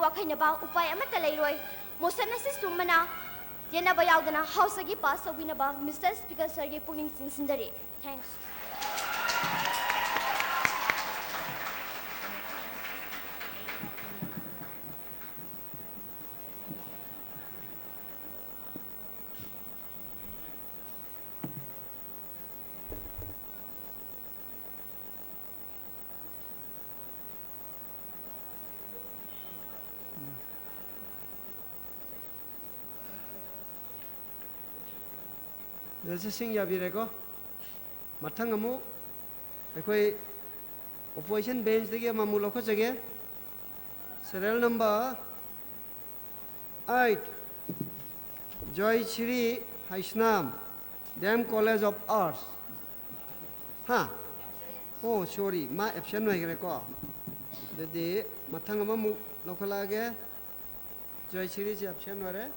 Wakheinaba Upai Amata Leroy, Motion Assist Sumana, Yenaba Yaudana, House Agi Pass of Winaba, Mr. Speaker Sergey Puning Sinsindari. Thanks. Sing Yabirego Matangamu, a opposition bench the Mamulokos again. Serial number 8 Joy Chiri Haishnam, Dam College of Arts. Ha! Oh, sorry, my option was record. The day Matangamamu Lokalage Joy Chiri's option were.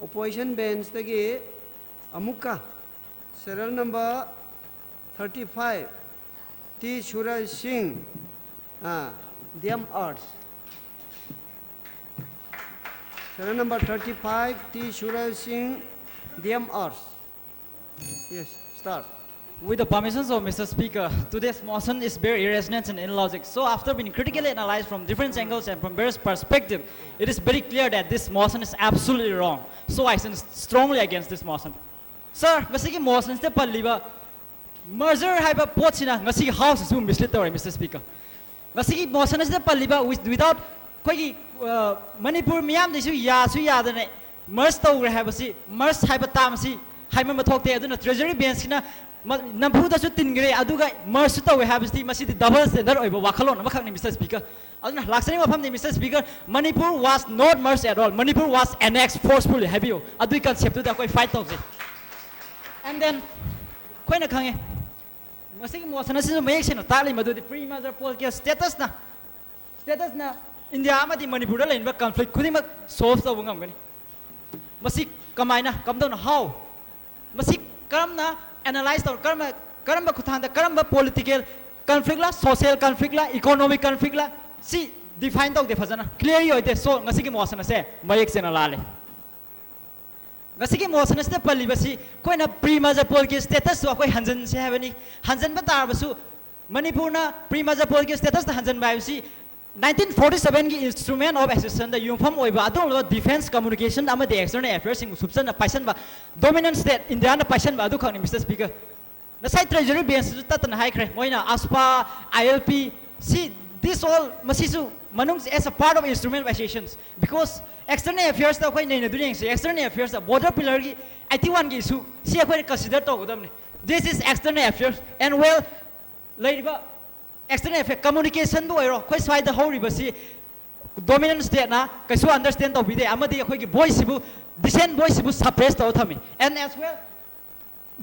Opposition bench the Amuka serial number 35 T. Shura Singh Diam Arts serial number 35 T. Shura Singh Diam Arts. Yes, start. With the permissions of Mr. Speaker, today's motion is very irresonant and illogical. So after being critically analyzed from different angles and from various perspectives, it is very clear that this motion is absolutely wrong. So I stand strongly against this motion. Sir, this motion is the merger hyper pochina, ngasi house is mislead Mr. Speaker. This motion is the without Manipur Miam issue yasu merge to have a merge hyper tamsi, hyper talk the treasury bench. Nampuda Sutingre, Aduga, Mersuta, we have the double standard over Wakalon, Mr. Speaker. Laxani of Mr. Speaker, Manipur was not merged at all. Manipur was annexed forcefully. Have you? Adu concept to the quite 5,000. And then, Quena Kange, Must was an assimilation of Talim to the pre-mother political status na. Status na in the Amadi Manipur and conflict couldn't solve the Ngamgani. Masik Kamaina, come down how? Masik Kamna. Analyze the karamba kutanda karamba political conflict la social conflict la economic conflict la see define the fazana clearly ite so ngasigi motion se mayek sena lale ngasigi motion se palibasi koina pre-major political status so koi hanjan se habani hanjan ba tar basu Manipur na pre-major political status the hanjan ba si 1947 ki instrument of assistance the uniform oiba adon defense communication ama the external affairs sing subsan na paisan ba dominant state India na paisan ba adu khani Mr. Speaker na side treasury bench tatan hai khre moina aspa ILP see this all masisu manung as a part of instrument of assistance because external affairs da koi nei na during external affairs the border pillar ki 81 ki issue see koi consider to godam this is external affairs and well leiba external affairs communication do ero koi swai the whole ribasi dominant state na kaisu understand to bide amadi khoi ki voice bu dissent voice bu suppress to thami and as well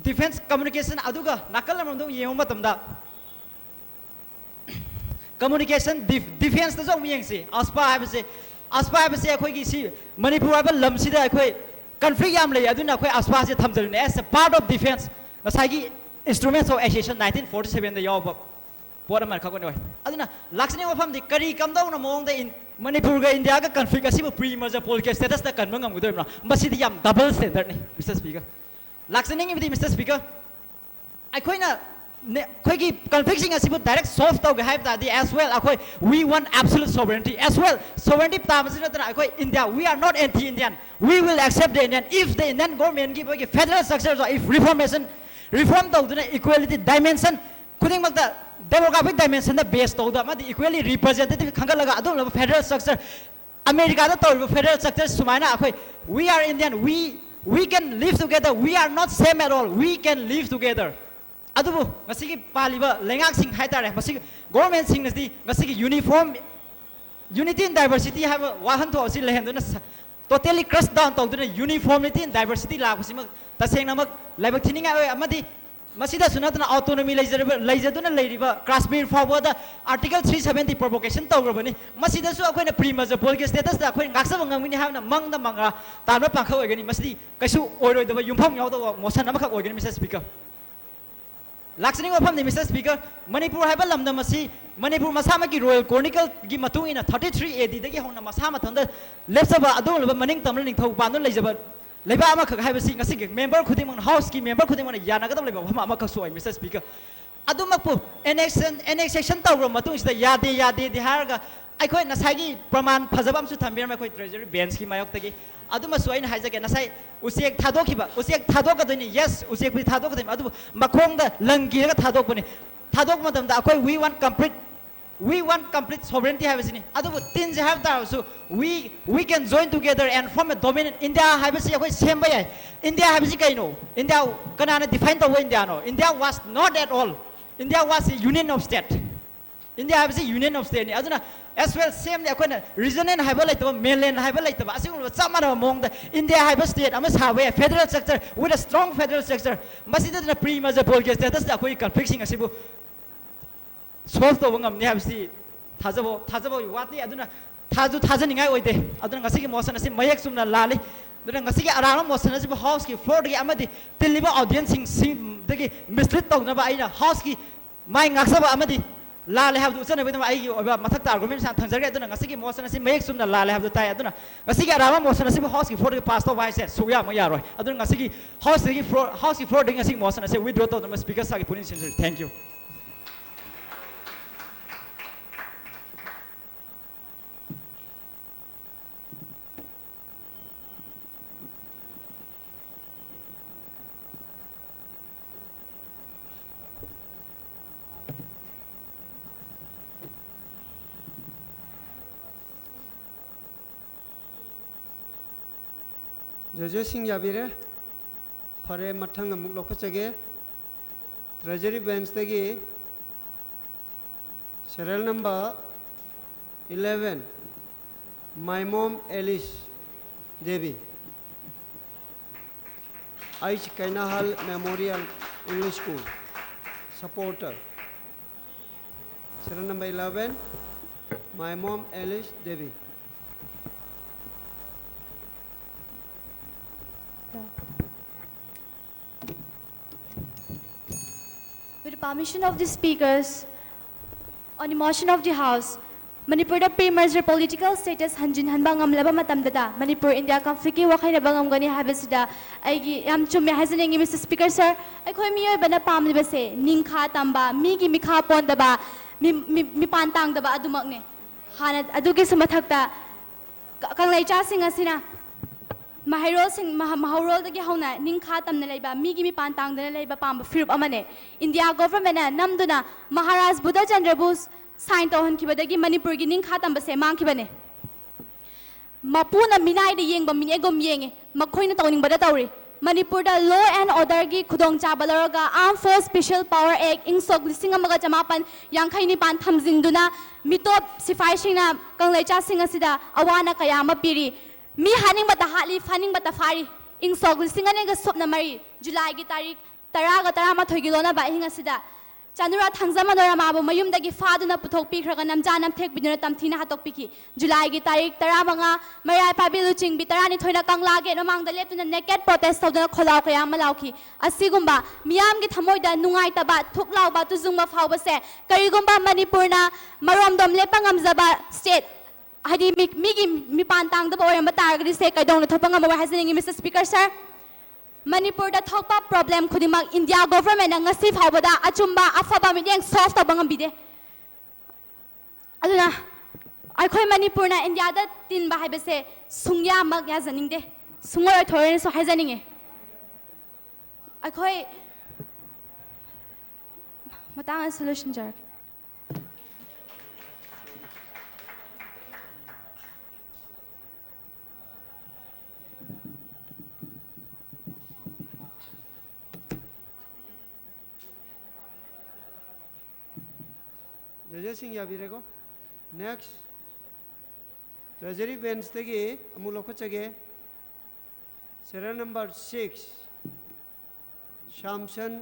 defense communication aduga nakal amam do yeng matamda communication defense da jong yeng si aspa habase khoi ki si Manipur ba lam si da khoi conflict yam le aduna khoi aspa se thamjal ne as a part of defense nasai ki instruments of association 1947 da yaw what am I talking about? Aduna, Laxani of the Kari come down among the in Manipur, India, conflict, a pre-merger political status, the Kanmangam with them, but see the double standard, Mr. Speaker. Laxaning with Mr. Speaker. I quite conflicting as if direct soft dog have that as well. We want absolute sovereignty as well. Sovereignty, India, we are not anti-Indian. We will accept the Indian if the Indian government give a federal structure or if reform the equality dimension, couldn't make the demographic dimension the base to the equally representative Kanglei federal structure. America federal structure Sumaina. We are Indian, we can live together, we are not same at all, we can live together. Adubu, Masiki Paliba, Lengak Sing Haitare, Masiki government sing the Masiki uniform unity and diversity have a Wahan to Osil totally crushed down to the uniformity and diversity la the same Labatina Amadi masida sunatna autonomy leijaduna leiriba Kashmir forward article 370 provocation tawrabani masida su akoina pre-merger political status da akoin ngaksaba ngamini havna mangda manga tabra pakha oigani masidi kaisu oiroidaba yumpham yawda motion amakha oigani Mr. Speaker Laksani of the Mr. Speaker, Manipur have a lamda masi, Manipur Masamaki Royal Chronicle Gimatu in a 33 AD, the Gihona Masama Thunder, left of Adol Maning Tamlin Topano Elizabeth. Lebama have a sing a sick member, could him on house, member could him on a Yanaka Mamakasoy, Mr. Speaker. Adumapu, annexation Tower Matus, the Yadi, the Harga. I call it Nasagi, Praman, Pazabam Sutambia, my treasury, Bensky, my octagi. Aduma Swain has again, I say, Usiak Tadokiba, Usiak Tadokadani, yes, Usiak with Tadokim, Adu, Makonga, Langira Tadokoni, Tadok Madam, the we want complete sovereignty, have seen it. Adu, things have that, so we can join together and form a dominant India, have a same way. India have a India can define the way India was not at all. India was a union of state. India has a union of state. As well, same reason and have like the mainland have like the some among the India have a state, I must have a federal sector with a strong federal sector. Must it the pre-merger political status that we can fixing a sibu solve the Wangam Navsi Tazabo, what the Aduna Tazu Tazaning I would Aduna Siki Mosan, Mayexum Lali, the Ngasiki around Mosan house, for the Amadi, deliver audience in the mislead talk about house, my Nasaba Amadi. Lale have to send with my Matata arguments and Tanzania, Nasiki Mosan, make some Lale have the tie. Nasiki Aram was a simple house before the pastor vice said, so yeah, Mayaro. I don't Nasiki house before doing a sing Mosan. I said, we wrote on the speaker side. Thank you. Judges Singh Yabire, Pare Matanga Muklokachage, Treasury Bench Tagi, serial number 11, My Mom Alice Devi, Aich Kainahal Memorial English School, supporter. Serial number 11, My Mom Alice Devi. With the permission of the speakers, on the motion of the House, Manipur pre-merger political status Hanjinba Ngamlaba Matamdata, Manipur-India conflict Wakheinaba Ngamgani habesida, am chumme hasening Mr. Speaker sir, I call me a bana pam libase, Ninka Tamba, Migi Mika Pondaba, Mi Pantang daba Adumagne, Hanad Aduki Sumatakta, Kanglei Chasing Asina. Mahiro sing Maharol the Gihona, Ninkatam Neleba, Migi mi Pantang the Neleba Pam, Firp Amane. India government, Namduna, Maharaj Buddha Chandrabus, signed on Kibadagi Manipur Ninkatam Base, Mankibane. Mapuna Minai the Yang, Minego Yang, Makoina Toning Badatori. Manipur the Law and Order Gi Kudong Chabalaga, Armed Force Special Power Act, Insog, Singamaga Jamapan, Yankaini Pan Tamzinduna, Mitop Sifashina, Kanglecha Singasida, Awana Kayama Piri. Mi haning bata hali faning bata fari ing sog singa ga sop na mari July gi tarik taraga tarama thogilona ba hinga sida chanura thangjama dora mabu mayum dagi faduna puthok pi khraga namjanam thek biduna tamthina hatok piki July gi tarik taramanga marai pabilu ching bitarani thoina kangla ge nomang da leptuna naked protest tawdana kholaw kaya malawki asigumba miyam gi thamoida nungai taba thuklaw ba tuzungma phawba se karigumba Manipurna marom dom lepangam zaba state Hadi mi pantang the boy and batagri say I don't know Mr. Speaker sir. Manipur the top problem could India government and Nasif Habada Achumba Afaba Midian soft abangambide. Aduna I call Manipur na India that tin Bahibese Sungya Mag Yazaning de Sunga Torrens or Hazaning. I call Matanga solution jerk. Judges Singh Yabirego. Next, Treasury Bench Tagi, Amulokachage, serial number 6, Shamsan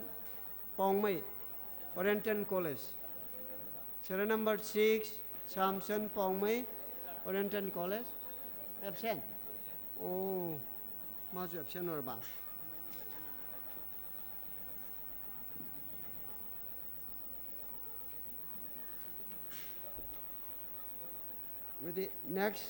Pongmei, Oriental College. Serial number 6, Samson Pongmei, Oriental College. Absent. Oh, much absent or ba. With the next.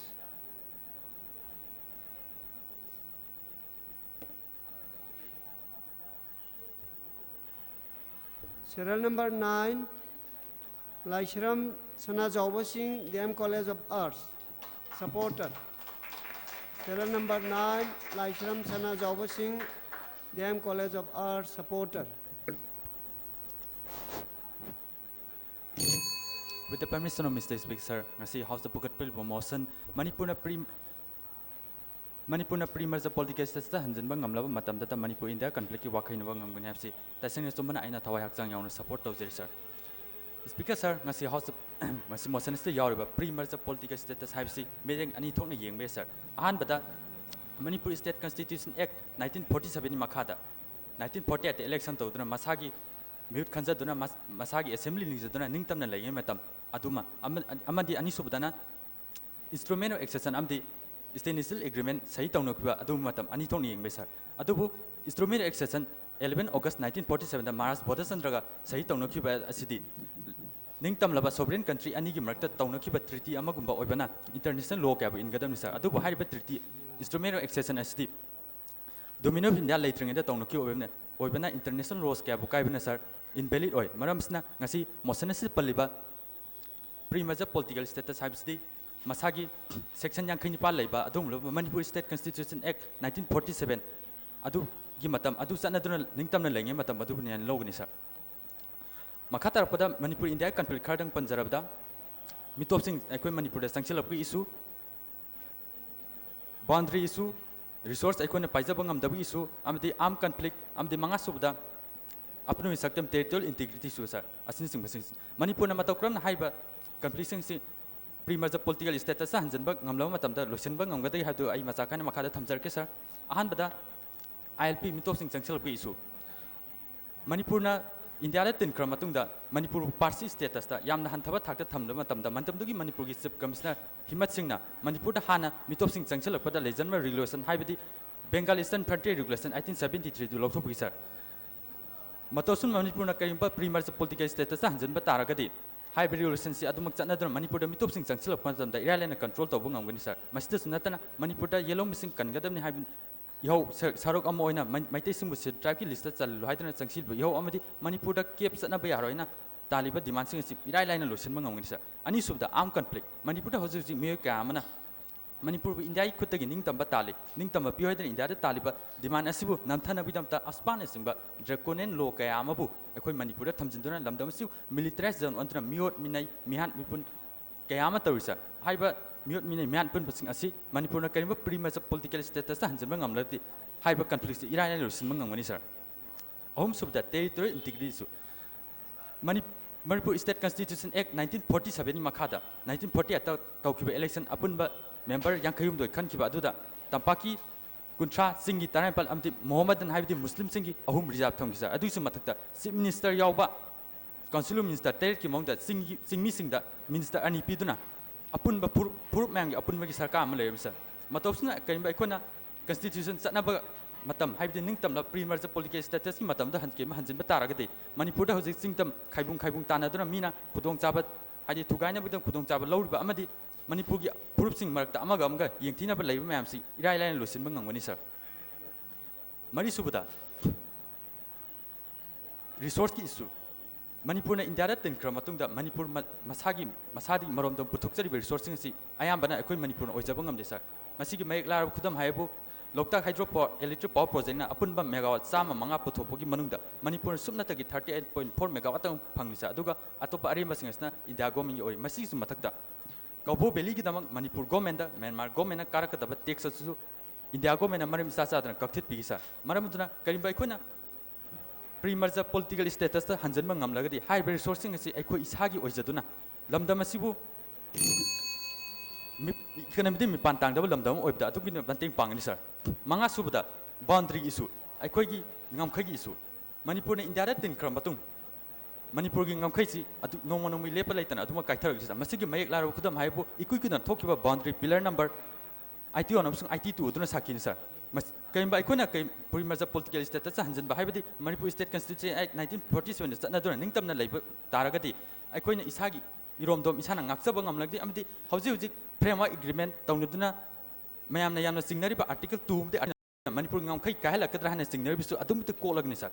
Serial number 9, Laishram Sanajawba Singh, DM College of Arts, supporter. Serial number 9, Laishram Sanajawba Singh, DM College of Arts, supporter. With the permission of Mr. Speaker, sir, I see House the Pukat Bill motion, Manipur pre-merger political status Hanjinba Ngamlaba Matamdata Manipur-India conflict Wakheinaba Ngamgani FC. Tasing is to man aina tawai hakjang yawn support to sir. Speaker, sir, I see House the motion is the Yoruba pre-merger political status have see meeting any talk young sir. Ahan bada Manipur State Constitution Act 1947 Makada 1940 at the election to Masagi Mute Kanza Duna Masagi Assembly Nizaduna Ningtam and Layamatam Aduma Amadi Anisubdana instrumental access and Amdi Stainless agreement Saitong Nokia Adumatam Anitoni Mesa Adubu instrumental access 11 August 1947 the Maras Bodasandraga Saitong Nokia City Ningtam Lava sovereign country Anigi Marta Tonokiba Treaty Amagumba Obana international law cab in Gadamisa Adubu Hybrid Treaty instrumental access and SD Domino India later in the Tonoki Obana international laws cab Kaibinasar invalid oil Maramsna Nasi Mosanasi Paliba pre-merger political status Habsdi Masagi section Yankini Palaiba Adum Manipur State Constitution Act 1947 Adu Gimatam Adu Sanaduna Ningtam Langamatam Madunian Loganisa Makata Pada Manipur India country Kardang Panjarabda Mitopsing Equi Manipur sanction of issue boundary issue resource economic Paisabangam the issue the armed conflict the Mangasubda Apnu Saktam territorial integrity suicide assisting Manipur Namatokram Haiba completing pre-merger political status Hanjinba Ngamlaba Matamda Lucianba Ngamgani have to I Masakan Makada Tamzarkesa Ahan Bada ILP Mitopsing sanction of issue Manipurna India Latin Kramatunda Manipur Parsi status Yamna Hantava Taka Tamda Mantamdugi Manipur Sip Commissioner Himat Singna Manipur Hana Mitopsing sanction of the Legend Regulation Hybrid Bengal Eastern Frontier Regulation 1873 to Local Officer Matosun Manipurna Karimba pre-merger political status Hanjinba Taragadi Hybrid regulations Adumak another Manipur Mitopsing sanction of the Ireland control to Bunganisa Mastis Natana Manipur yellow missing Kangadam have Yo Sarok Amoina Maitism was tribe listed Hydran Sansil Yo Amadi Manipur keeps an Abayaroina Taliba demanding Ireland and Lucian Manganisa Anis of the armed conflict Manipur houses in Mirka Amana Manipur India could take Ningtam Batali Ningtam appeared in the Taliba demand Asibu Namtana Vidamta Aspanism but Draconen Loka Amabu Equi Manipur Tamzinduna Lamdamasu military zone on the Mute Minai Mihan Wipun Kayama Torisa Hyber Mute Minai Mihan Punpusing Asi Manipur Karimba pre-merger political status Hanzamangam Lati Hyber conflicts Iran and Lucian Home sub that territory integrity Manipur State Constitution Act 1947 Makada 1940 at Taukiba election Apunba member Yankayum do Kankiba Duda Tampaki Kuntra Singi Tarampal Amdi Mohammed and Havi Muslim Singi Ahum Rizab Tongisa Adusu Matata Minister Yauba Consular Minister Terki Monda Sing missing the Minister Ani Piduna Apunba Purup Mang Apunmaki Sarka Malaysa Matopsna Karimba Ikona Constitution Satnaba Matam Havi Ningtam pre-merger political status Matam the Hankim Hanjin Bataragadi Manipur Hosik Singtam Kaibung Tanaduna Mina Kudong Sabat Hadi Tugana with them Kudong Sabat Load Amadi Manipur Purupsing Marta Amagamga Yantina Balay Mamsi Ireland and Lucian Manganisa Marisubuda resource issue Manipur India and Kramatunda Manipur Masagi Masadi Marondom Putuxari resourcing I am Bana Equi Manipur Ojabangam Desa Masiki make Lara Kudam Haibu Lokta Hydroport electric power project na Apunba megawatt Sama Manga Putopogi Manunda Manipur Sumnatagi 38.4 megawatt Pangisa Duga Atopa Arima Singasna India Gomi or Masis Matakta Gabo Beligi Damang Manipur Gomenda Myanmar Gomena Karakata takes us to India Gomena Marim Sasa and Kaktit Pisa Maramuduna Karimbaikuna pre-merger political status Hanjinba Ngamlagadi hybrid sourcing Equi Ishagi Ojaduna Lamdamasibu Economy Pantang double Lamdam or that took in Banting Panganisa Manga Subda boundary issue Equi Ngamkagi issue Manipur India tin Kramatung. Manipur Ngamkaisi, no one will leap later, Aduma Kaiter, Masiki make Lara Kudam Haibu, Ikukan talk about boundary pillar number IT on IT2, Dunasakin, sir. Came by Kuna came Primaza political status, Hanjinba, Manipur State Constitution Act 1947, is another Ningtam Labor, Taragati, Aquina Isagi, Iromdom Isana, Naksabangam like the Amdi, Hausi Prema agreement, Taunuduna, Mayam Nayam signary by Article 2, the Manipur Ngamkai Kaila Kadrahan signary to Adum to call Agnisa.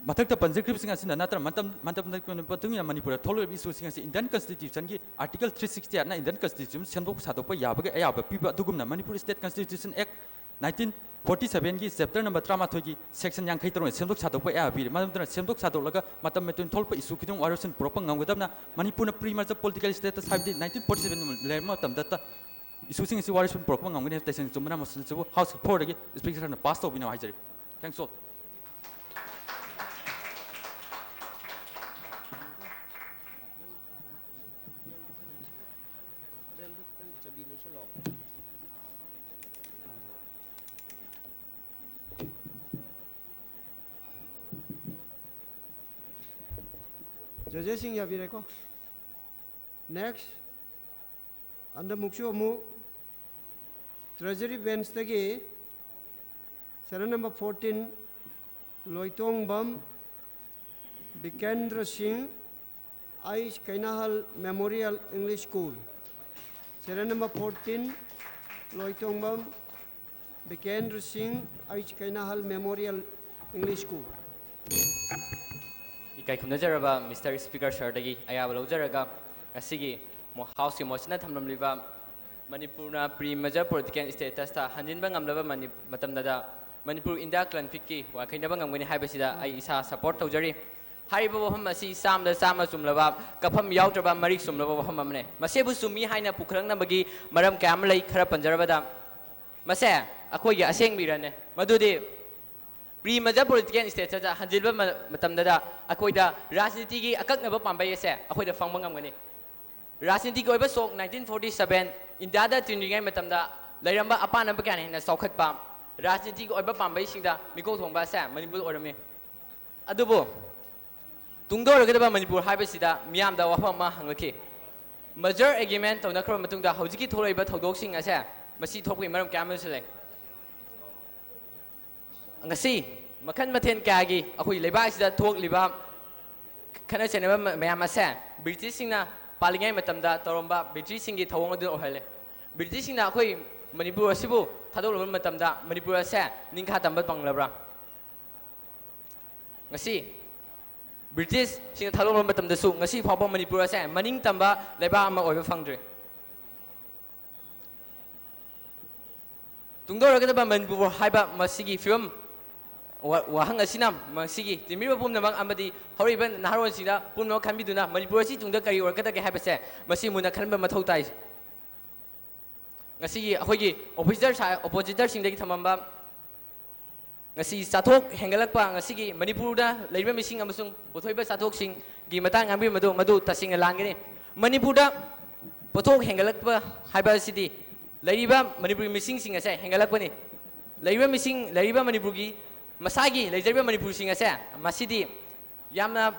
Matakta Panzakrips as in another Matamdata Manipur, tolerable issues in then Constitution, Article 360 and Indian Constitution, Sandbox Satopa Yabaga Ayaba, people Dugumna, Manipur State Constitution Act 1947, Sept number Tramatogi, Section Yankaitor, Sandbox Satopa Ayabi, Madam Sandbox Satolaga, Matametun Tolpa is Sukitum Warriors and Propang with them, Manipur Primas political status have the 1947 Matamdata. Issuing is Warriors and Propang, I'm going to have to Sumana House report speaker and the past of Vinahajari. Thanks all. Judges in Yavireko. Next, under Mukshomu, Treasury Bench Tagi, Serial number 14, Loitong Bam, Bikendra Singh, Aish Kainahal Memorial English School. Serial number 14, Loitong Bam, Bikendra Singh, Aish Kainahal Memorial English School. Ikai Kumnajaraba, Mr. Speaker Shardagi, Ayabalaga, Asigi, House Moshna Tamliva, Manipura pre-major political status, Hanjinba Ngamlaba, Matamdata, Manipur-India clan Piki, Wakheinaba Ngamgani Habasida, Aisa support Tojari, Haribo Hamasi, Sam the Sama Sumlava, Kapam Yautraba, Marik Sumlava Hamamne, Masebu Sumi Haina Pukranga Bagi, Madam Kanglei, Karapanjarabada, Masa, Akoya, Aseng Mirane, Madudi. Pre-major political status, Hanjinba Matamdata, Akoida, Rasiniti, Akaknaba Pambayase, Akoida Fangamani. Rasinti Goiba Sok 1947, in the other Trinity Matamda, Laramba Apanabakan in a socket palm. Rasinti Goiba Pambay Sinda, Miko Tomba Sam, Manipur or me. Adubo Tungdo Gaba Manipur Habasida, Miam da Wahama Hangaki. Major agreement on the Kromatunda, Hojiki Toreba Todoxing as a Masi Topi Madam Camusele. Ngasi makan maten kagi akhui leba sida thok liba khana cheneba mayama sa British singna palingai matamda toromba British singi thawong adu ohale British singna akhui Manipur asibu thadolom matamda Manipur sa ningkha tamba panglabra ngasi British singna thadolom matamda su ngasi phawba Manipur sa maning tamba leba ama oiba phangdre tungdora ba Manipur haiba masigi film Wahang Asinam, Masigi, the Mirabum Amadi, Horiban, Naron Sina, Puno Kambiduna, Manipurasi to the Kari or Kataka Habase, Masimuna Kamba Matotais. Nasi Hogi, oppositors in the Tamamba Nasi Satok, Hengalapa, Nasigi, Manipura, Labor Missing Amasung, Potoba Satok Sing, Gimatang Ambi Madu, Tassing a Langani, Manipura, Potok Hengalapa, Hyper City, Laiba, Manipur missing sing as a Hengalapani, Labor missing, Laiba Manipugi. Masagi, Lazarba Manipur-sing as a Masidi, Yamna,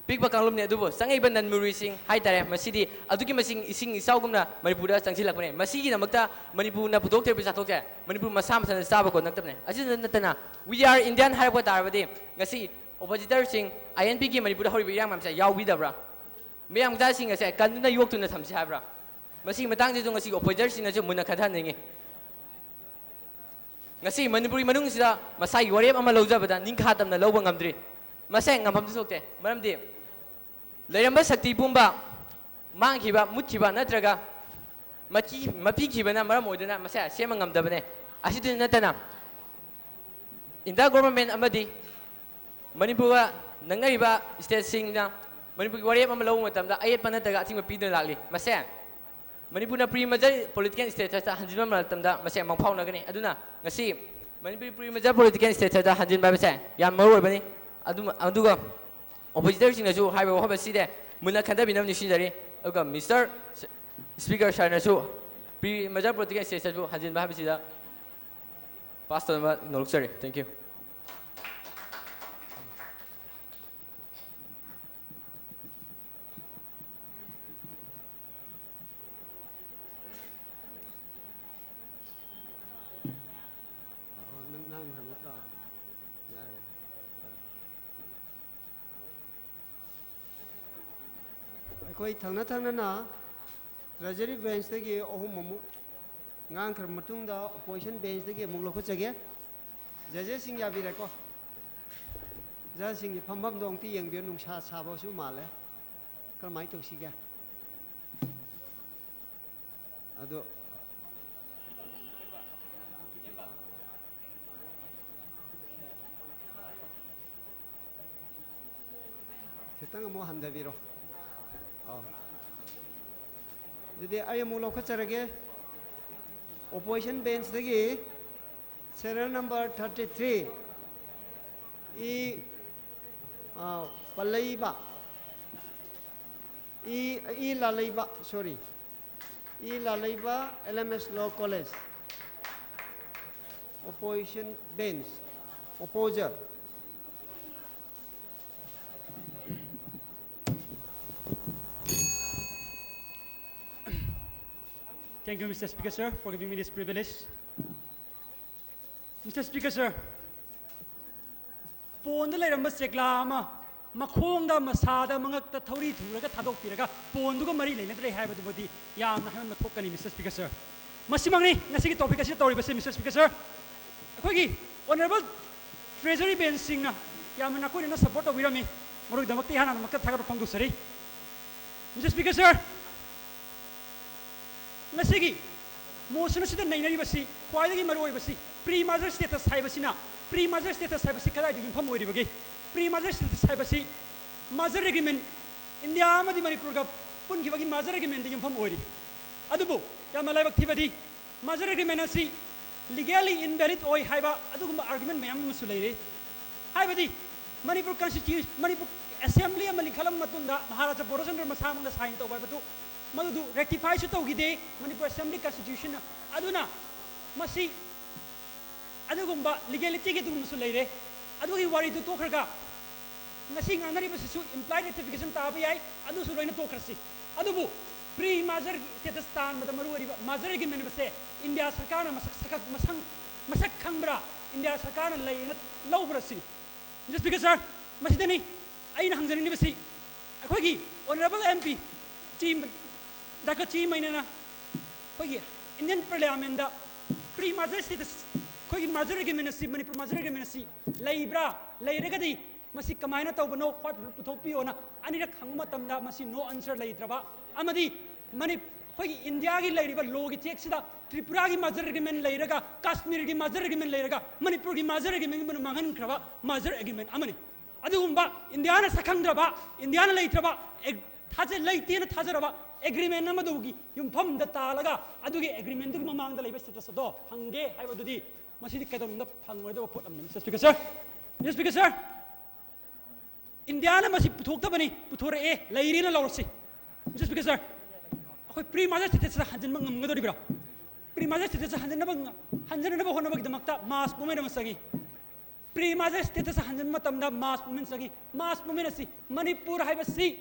Big Bakalum Dubo, Sangaban and Murising, Haitare, Masidi, Adukimasing, Sing, Saugumna, Manipura, Sansilakone, Masigi, Namata, Manipuna, Putoka, Pisatoka, Manipur Masam and Sabako, Natane. As we are Indian Harapatavadi, Nasi, oppositors sing, INPG Manipura Horibam, say, Yawidabra. Mayam Dasing as a Kanduna York to Natam Sabra. Masi Matang is oppositors in a Munakatan. Ngasi Manipuri manung sida masai warem ama loja bada ningkhatam na lobang amdri maseng ngam sokte maramdi leramba sakti pumba mangkhiba mutkiba natraga mapi khibana maram oidana masa semang amdabane asidu natana inda government amadi Manipura nangariba state singna Manipuri warem ama lobang matamda ayet panataga ating mapidon lagli masa Manipur pre-major political status Hanjinba Matamda Masa Mangpau Nagani Aduna Ngasi Manipur pre-major political status Hanjinba Masa Yam Maru Bani Aduga oppositors in the zoo highway Haba Sida Muna Kandabinam Nishidari Oga Mr. Speaker Shana Zoo pre-major political status Hanjinba Habisida Pastor no luxury. Thank you. ꯑꯩꯈꯣꯏ ꯊꯪꯅ ꯊꯪꯅꯅ treasury ꯕꯦꯟꯁꯇꯒꯤ ꯑꯍꯨꯝ ꯑꯃꯨꯛ ꯉꯥꯡꯈ꯭ꯔꯕ ꯃꯇꯨꯡꯗ opposition ꯕꯦꯟꯁꯇꯒꯤ ꯑꯃꯨꯛ ꯂꯧꯈꯠꯆꯒꯦ ꯖꯖꯦꯁꯁꯤꯡ ꯌꯥꯕꯤꯔꯦꯀꯣ ꯖꯖꯁꯤꯡꯒꯤ ꯐꯝꯐꯝꯗꯣ ꯑꯃꯨꯛꯇ ꯌꯦꯡꯕꯤꯌꯨ ꯅꯨꯡꯁꯥ ꯁꯥꯕꯁꯨ ꯃꯥꯜꯂꯦ ꯀꯔꯝꯍꯥꯏꯅ ꯇꯧꯁꯤꯒꯦ ꯑꯗꯣ खितंग अमु हंदबिरो दीदी आई अमु लौखचरगे ओपोजिशन बेंच दगी serial number 33 पल्लईबा लालईबा sorry लालईबा LMS Law College opposition bench opposer. Thank you, Mr. Speaker, sir, for giving me this privilege. Mr. Speaker, sir, Pond the Lamba Seklama, Makonda, Masada, Mangaka, Tori, Turaka, Tadopiraga, Ponduga Marine, they have the body, Yam, Tokani, Mr. Speaker, sir. Massimani, Nasiki topic as a story, Mr. Speaker, sir. Hogi, Honorable Treasury Ben Singna, Yamanako in the support of Wirami, Muru Damaktiana, Makataka Pondusari. Mr. Speaker, sir. Nasigi, motion is the Nainari Basi, quality Maroi Basi, pre-mother status Hibasina, pre-mother status Hibasika, from Wadi, pre-mother status Hibasi, mother regiment, in the arm of the Manipur, Punki mother regiment from Wadi. Adubu, Yamalab activity, mother regiment, legally invalid oi Hiba, Adum argument, Mayam Musulere. Hibadi, Manipur Constitution, Manipur Assembly, Malikalam Matunda, Maharaja Borosan, Masam, the sign of Babatu. Madu rectify to gide Manipur Assembly Constitution aduna masi adugumba legality ke dum sulere adugi wari du tokarga ngasi nganari basu implied ratification ta bai adu suloina tokarsi adubu pre major status tan madamaru wari major agreement base India sarkar masak khangbra India sarkar lai lawbrasi just because sir masidani aina hangjani basi akogi honorable MP team Dakachi Mainana Indian Parliament, pre-mother status, Kogi mother regimency, Manipur mother regimency, Laibra, Lairagadi, Masikamina Tobano, what Putopiona, Anita Kangmatamda, Masi no answer Laitrava, Amadi, Mani Indiagi Laiva, Logi Texida, Tripuragi mother regiment Lairaga, Kashmiri mother regiment Lairaga, Manipuri mother regiment Mangan Krava, mother regiment Amani. Adumba, Indiana Sakandraba, Indiana Laitrava, Taza Laitina Tazarava. Agreement Namadugi, Yumpam the Talaga, Adugi agreement to Mamang the labor status of door, Hange, I would do Masikatum, the Pango put them, Mr. Speaker, sir. Yes, Speaker, sir. Indiana must put Tabani, Puture, Lairina Lorsi. Mr. Speaker, sir. Pre-mother status Hanjinba, pre-mother status Hanjinaba, Hanjinaba, the Makta, mass momentum Sagi. Pre-mother status Hanjinmatamda, mass women Sagi, mass momency, Manipur, I was see.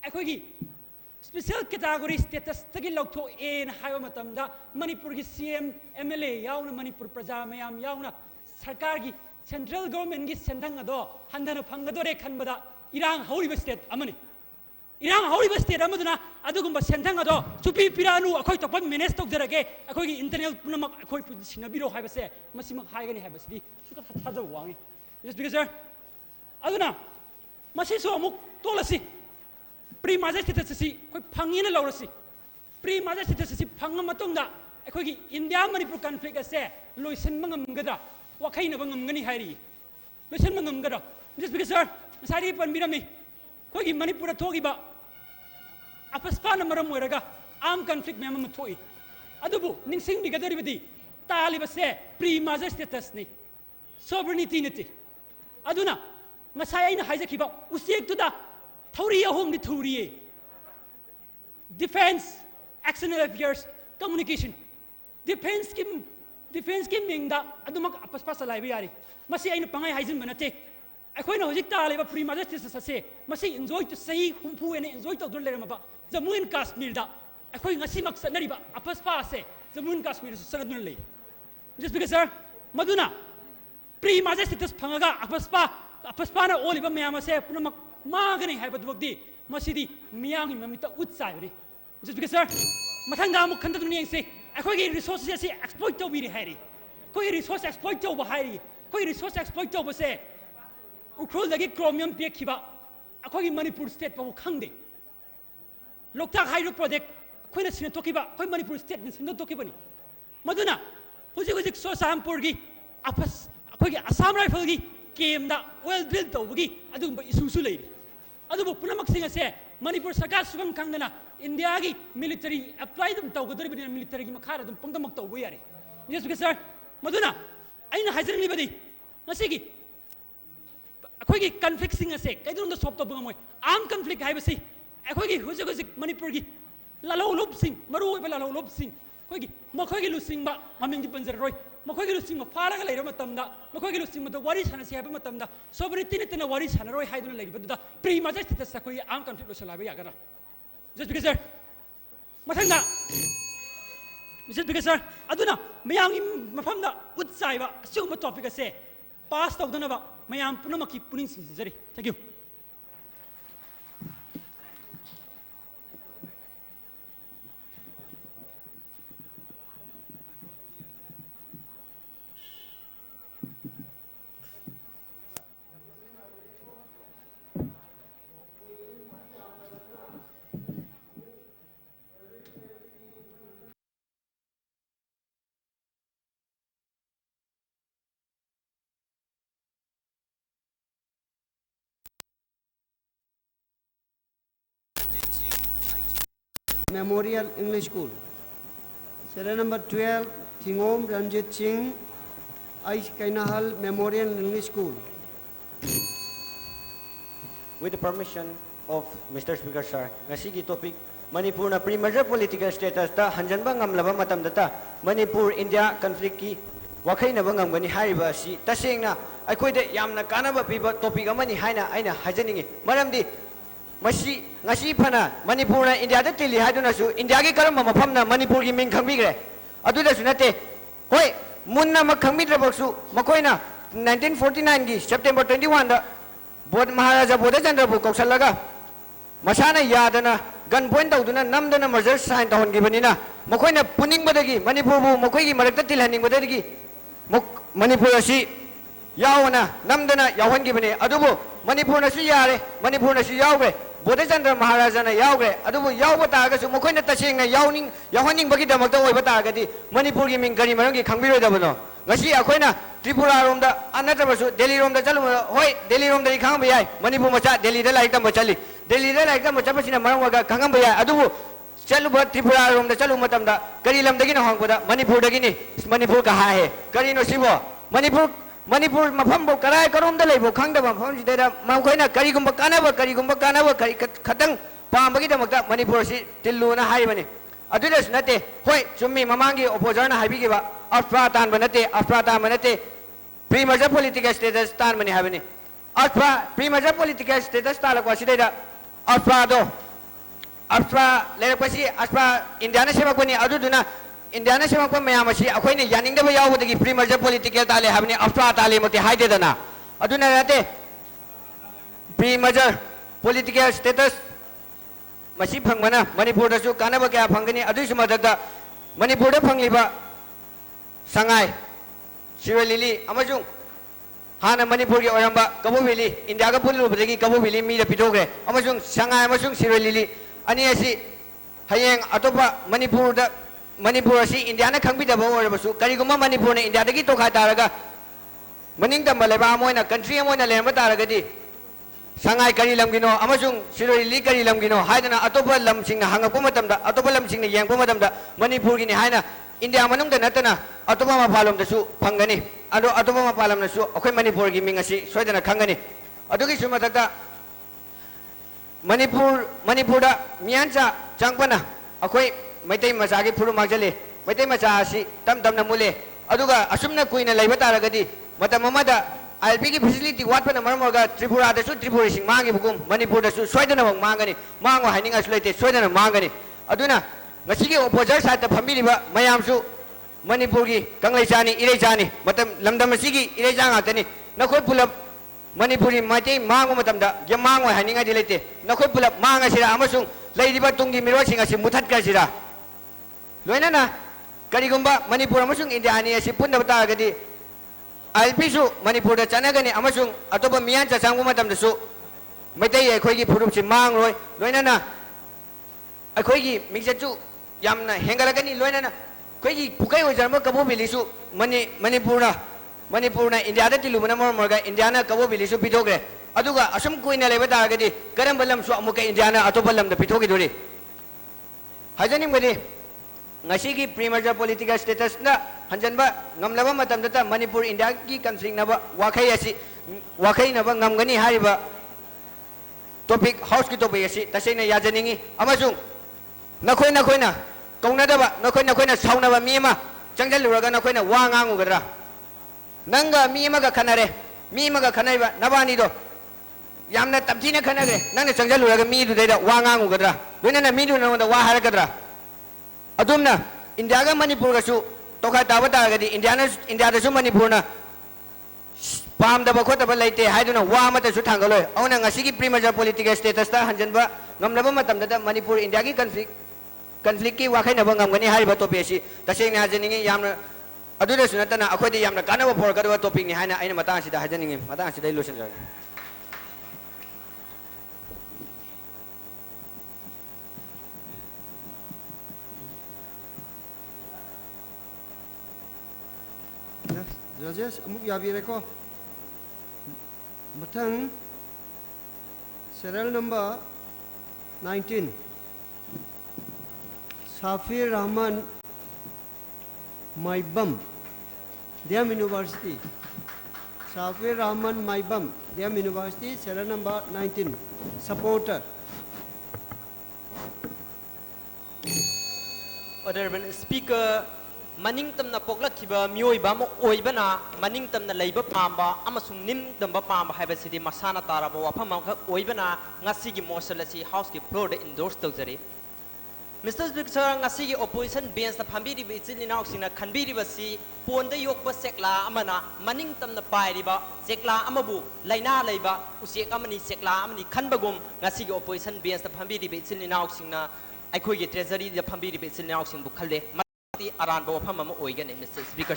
Akogi. Special category status tagilog to in Hayamatamda, Manipur CM, MLA, Yauna Manipur Prajamayam, Yauna, Sarkargi, Central Government gis Sentangado, Handana Pangadore Kanbada, Iran Holy State, Amani. Iran Holy State, Amadana, Adugumba Sentangado, Supi Piranu, a quite upon Menestok Derage, a quite internal Punamak, a quite Sinabiro Habase, Massimo Hagan Habasdi, Sukata Wangi. Just because, sir, Aduna, Masiso Tolasi. Pre-mother status, Pangina Lorsi. Pre-mother status, Pangamatunda, a India Manipur conflict as say, Luisan Mangamgada, Wakheinaba Ngamgani Hari. Luisan Mangamgada. Just because, sir, Sari Pan Mirami, Kogi Manipur Togiba, Apaspana Maramuraga, armed conflict Mamatoi. Adubu, Ningsing Bigadari, Taliba say, pre-mother status, sovereignty. Aduna, Masaya in Hizakiba, Usiek to the Tauria home the Taurie. Defense, external affairs, communication. Defense scheme being the Adumak Apaspasa Library. Masi in Pangai Hanjinba. I quite know Hojita pre-mother say, Masi enjoy to say Humpu and enjoy to do Lermaba. The moon cast Milda. I quite Nasimak Sanariba, Apaspa say, the moon cast me suddenly. Just because, sir, Maduna, pre-mother status Pangaga, Apaspana, Oliver Mayama say, Punamak. Magani Habadwadi, masidi miyang mamita utsai bari just because sir mathang da mu khanda dum yeng se akhoi gi resources se exploit to bi hari koi resource exploit to ba hari koi resource exploit to ba se ukrol lagi chromium pe khiba akhoi gi manipur state pa khangde loktak hydro project koi na sin to khiba koi manipur state ni sin to khibani maduna huji huji so sampur gi apas akhoi gi assam rifle gi game da well built to gi adum ba isu su leiri adubu punamak singa se manipur sarkar sugam khangdana india gi military apply dum to godori bi military gi makhara dum pangdamak to bu yare yes because sir maduna aina hajar ni badi ngasi gi akhoi gi conflict singa se kaidun da sop to bungamoy armed conflict hai basi akhoi gi huji huji manipur gi lalo lob sing maru ba lalo lob sing khoi gi makhoi gi lu sing ba maming gi panjar roi makhoi gi lu sing ma phara ga leira matamda makhoi gi lu sing ma da wari sana se ba matamda sovereignty ne tena wari sana roi haidun leiri bada prima justice sa khoi armed conflict lo sala ba ya gara just because sir mathanga just because sir aduna mayang mafam da utsai ba asung topic ase pass tawdana ba mayam punamaki puning sinjari thank you Memorial English School. Serial number 12, Thingom Ranjit Singh, Aish Kainahal Memorial English School. With the permission of Mr. Speaker, sir, ngasigi topic Manipur na pre-merger political status ta Hanjinba Ngamlaba Matamdata Manipur-India conflict ki Wakheinaba Ngamgani hariba si tasengna aikoide yamna kanaba piba topic amani haina aina hajaningi maramdi masi ngasi phana Manipur na India da tili haiduna su India gi karamba mafamna Manipur gi ming khangbigre aduda su nate hoi munna ma khangbidrabaksu makoina 1949 gi September 21 da Bod Maharaja Bodachandra bu kaushalaga masana yadana gun point tawduna namdana merger sign tawon gibanina makoina puning badagi Manipur bu makoi gi marakta tilhaning badagi Manipur asi yawana namdana yawan gibane adubu Manipur na si yare Manipur na si yawre Bodachandra Maharaja na yawre adubu yawba tagasu makoina tasengna yawaning bagi damakta oiba tagadi Manipur gi ming gari marang gi khangbiroi dabano ngasi akoina Tripura romda anatrabasu Delhi romda chalu hoi Delhi romda I khangba yai Manipur macha Delhi da laik tam chali Delhi da laik tam chapa sina marang waga khangamba yai adubu chalu ba Tripura romda chalu matamda kari lam dagi na hangboda Manipur dagi ni Manipur ka ha he kari no sibo Manipur mafam bo karai karom da leibo khangda mafam si da ma khoina kari gumba kanaba kari khatang pambagi da makta Manipur si tillu na hai bani adudas nate hoi chummi mamangi opposer na habi giba afratan banate pre-merger political status tan mani habini pre-merger political status tala ko sideda afra le pasi indiana sema ko ni aduduna indiana sema ko mayamasi akoi ni yaning da yawo dagi pre-merger political tale habini afra tale moti haide dana aduna nate pre-merger political status masi phangmana Manipur da su kanaba kya phangani adu suma da Manipur da phangliba sangai Sirolili amajung hana Manipur gi oramba Kabuvili India ga pulu badagi Kabuvili mi da pitogre amajung sangai amajung Sirolili ani asi hayeng atopa Manipur asi India na khangbi da bawa basu kariguma Manipur na India dagi to kha taraga maning da maleba moina country moina lemba taraga di sangai kari lamgino amajung Sirolili kari lamgino haidana atopa lam singna hangakpa matamda atopa lam singna yengpa matamda Manipur gi ni haina India manung da natana atopa mapalom da su phangani ado atopa mapalam na su akhoi Manipur gi mingasi soidana khangani adugi sumatata Manipur da miancha changpana akhoi maitai macha gi phuru magjale maitai macha asi tam na mule aduga asumna kuina leiba taragadi matam amada ILP gi facility watpana marmoga Tripura da su Tripura sing mangi bukum Manipur da su soidana mangani mangwa haininga sulaite soidana mangani aduna ngasigi opposer side ta phambiriba mayamsu Manipur gi Kanglei chani irei chani matam lamdam asigi irei changa tani nakhoi pulap Manipuri Mati Mango Matamda, Yamango Haninga Dilete, Nakopula Manga Sira Amasung, Lady Batungi Mirosing as Mutat Kasira. Luenana, Karigumba, Manipur Amasung Indiani as Punda Tagadi, Alpisu, Manipur Chanagani, Amasung, Atoba Mianta Sangumatam the Su, Matay, Kogi Puruchi Mangroy, Luenana, a Kogi Mixatu, Yamna, Hengaragani, Luenana, Kogi Pukai was Armakabu Bilisu, Manipura. Manipur India Tilumana Morga, Indiana, Kabo Bilisu Pitoge, Aduga, Asum Queen Elevata, Karambalam Swamuka, Indiana, Atobalam, the Pitogi Duri. Hajanim Gadi, Nashiki, premature political status, Hanjinba, Ngamlaba Matamdata, Manipur, India, conflict Naba, Wakheinaba, Ngamgani, Hariba, topic, house Kitobayasi, Tasena Yazaningi, Amazung, Nakoina, Konadaba, Nakoina, Saunava Mima, Jangal Ragana, Wangangugra. Nanga Mimaga Kanare, Mimaga Kanava, Navanido, Yamna Tabtina Kanare, Nanga Sangalu, me to the Wangangugadra, when a million on the Waharagadra. Adumna, Indiaga Manipurasu, Toka Tavata, the Indianas, India Manipurna, Palm the Bakota Balate, I don't know, Wamata Sutangalo, on a Siki premature political status, Hanjinba, Ngamlaba Matamdata, Manipur, Indiagi conflict, Wakheinaba, Ngamgani, Haribatopeshi, the same as in Yamna. Aduna Sunatana, Akodi Yamna Kanava for Gadava topping Hana in Matansi, the Hajaning, Matansi, the illusion. Judges, Yavireko Matang, serial number 19, Safir Rahman Maibam, Diam University. Safir Rahman Maibam, Diam University, serial number 19, supporter. Honorable Speaker, Maningtam na Poglakiba, Mioibam, Oibana, Maningtam na Labor Pamba, Amasung Nim, the Bapamba, Habasidi, Masana Tarabo, Apamaka, Oibana, Nasigi Mosalasi, Housekeep Florida endorsed Tozari. Mr. Speaker, Nasigi opposition beings the Pambidi Bitsin in Oxina, Kanbidi Basi, Ponda Yokba Sekla Amana, Maningtam the Pairiba, Sekla Amabu, Laina Leba, Usiak Amani Sekla Amani, Kanbagum, Nasigi opposition beings the Pambidi Bitsin in Oxina, I could get treasury the Pambidi Bitsin in Oxin Bukale. Around Bopama Oigan, Mr. Speaker.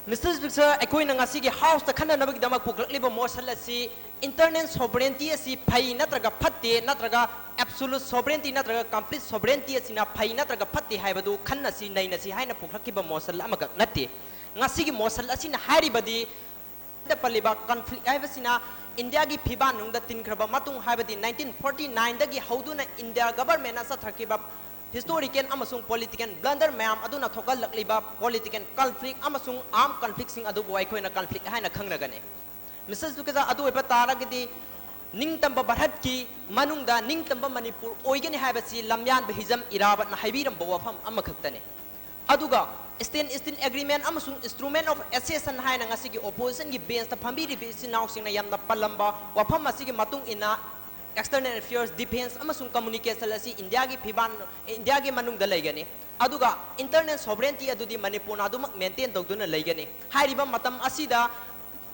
Mr. Speaker, Equina Nasigi House, the Kananabik Damak Libo Mosalasi, internet sovereignty, Pai Natraga Patti, Natraga, absolute sovereignty, Natraga, complete sovereignty, in a Pai Natraga Patti, Habadu, Kanasi, Nainasi, Haina Pukakiba Mosalamaga Nati, Nasigi Mosalasina, Haribadi, the Paliba conflict, Ivasina. Indiagi Pibanung, the Tinkraba Matung Habadi 1949, the Hauduna India government as a Turkiba. Historical Amasung political blunder ma'am aduna thokal lakliba political conflict Amasung armed conflicts in adu boy koina conflict haina khangnagane Mrs. Speaker adu eba taragidi ningtamba bharatki manungda ningtamba manipur oigani habasi lamyan behizam irabat na haibiram bawafam amakhaktane aduga Eastern agreement Amasung instrument of accession haina ngasigi opposition gi bench ta phambiri bisin nausing na yamna palamba wafam asigi matung ina external affairs, defense, amasung communication asi India ki Piban, India ki manung dalaygani. Aduga internal sovereignty adudi Manipur adumak maintain tawduna laygani. Hairiba matam asida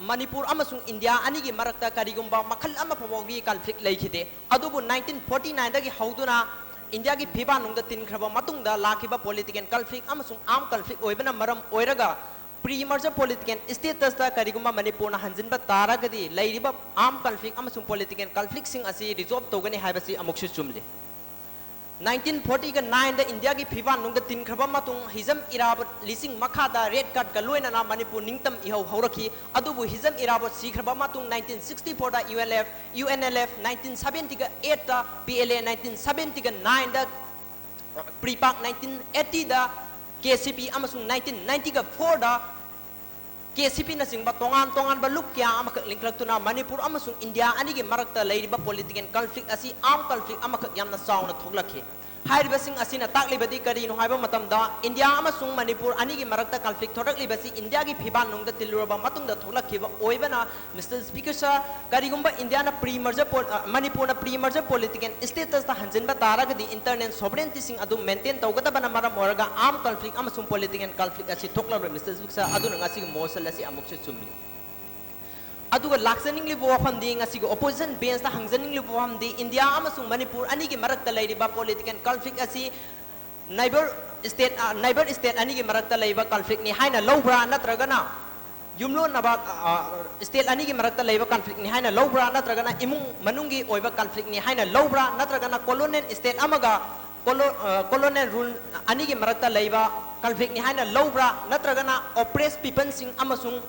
Manipur amasung India ani ki marakta karigumba makal ama phawogi conflict laykide. Adubu 1949 dagi hauduna India ki Piban nung da tin khraba matung da lakiba political conflict amasung armed conflict oibana maram oiraga pre-merger political status ta kariguma Manipur na Hanjinba taragadi lairiba armed conflict amasung political conflict sing asi resolve togani haibasi amuksu chumli 1949 da India ki phiban nung da tin khraba matung hizam irabat lising makhada red card ka loina na Manipur ningtam ihau hauraki adubu hizam irabat si khraba matung 1964 da UNLF 1970 ga 8 da PLA 1970 ga 9 da pre-pak 1980 da KCP amasung 1990 ga 4 da KCP na singba tongan ba look kya amak linklak tuna Manipur amasung India ani gi marakta leiriba political conflict asi armed conflict amak yamna sauna thoglakhe hairiba sing asina taklibadi kari no haiba matamda India amasung Manipur ani gi marakta conflict thoraklibasi India gi phiban nung da tiluraba matung da thoglakhiba oibana Mr. Speaker sir karigumba India na pre-merger Manipur na pre-merger political status ta Hanjinba taragadi internal sovereignty sing adu maintain tawgada bana maram oraga armed conflict amasung political conflict asi thoklabra Mr. Speaker sir adu ngasi mosal asi amukse chumli aduga laksaninglibu wafamdi ngasigo opposition bench ta hangjaninglibu wafamdi India amasung Manipur anigi marakta lairiba political conflict asi neighbor state anigi marakta laiba conflict ni haina lobra natragana yumlo naba state anigi marakta laiba conflict ni haina lobra natragana imung manungi oiba conflict ni haina lobra natragana colonial state amaga colonial rule anigi marakta laiba conflict ni haina lobra natragana oppressed people sing amasung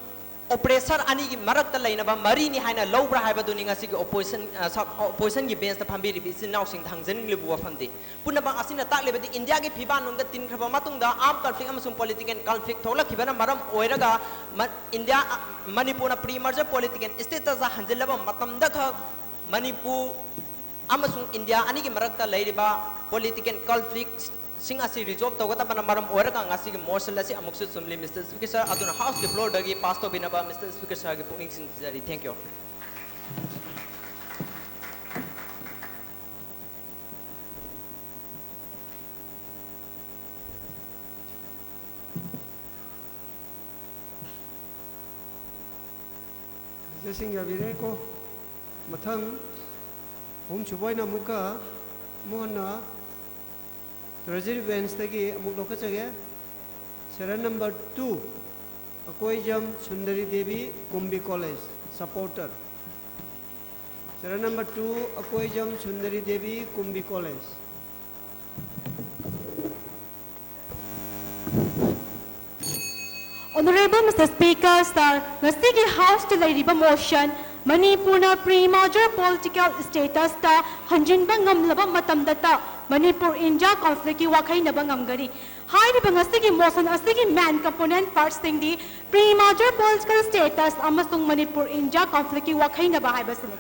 oppressor anigi marakta lainaba mari ni haina lobra haibadu ni ngasi opposition gi bench ta phambiri bi sin naw sing thangjen libu wafamdi punaba asina taklebadi India gi phiban nungda tin khaba matungda armed conflict amasung political conflict thola khibana maram oiraga India Manipur na pre-merger political status a hanjilaba matamda kha Manipur amasung India anigi marakta lairiba political conflict sing asi resolve to gata maram oiraga ngasi gi motion lasi amuksu sumli Mr. Speaker sir aduna house the floor dagi pass to binaba Mr. Speaker sir gi puning sing jari thank you Sing Yavire ko Mathang Chuboina Muka Mohana Treasury Wednesday Mukloka Sera number 2 Akoijam Sundari Devi Kumbi College supporter Sera number 2 Akoijam Sundari Devi Kumbi College Honorable Mr. Speaker, sir, ngasigi House to lairiba motion Manipur na pre-merger political status ta Hanjinba Ngamlaba Matamdata Manipur-India conflict ki Wakheinaba Ngamgani. Hairiba ngasigi motion asigi man component parts thing di pre-merger political status amasung Manipur-India conflict ki Wakheinaba haibasine.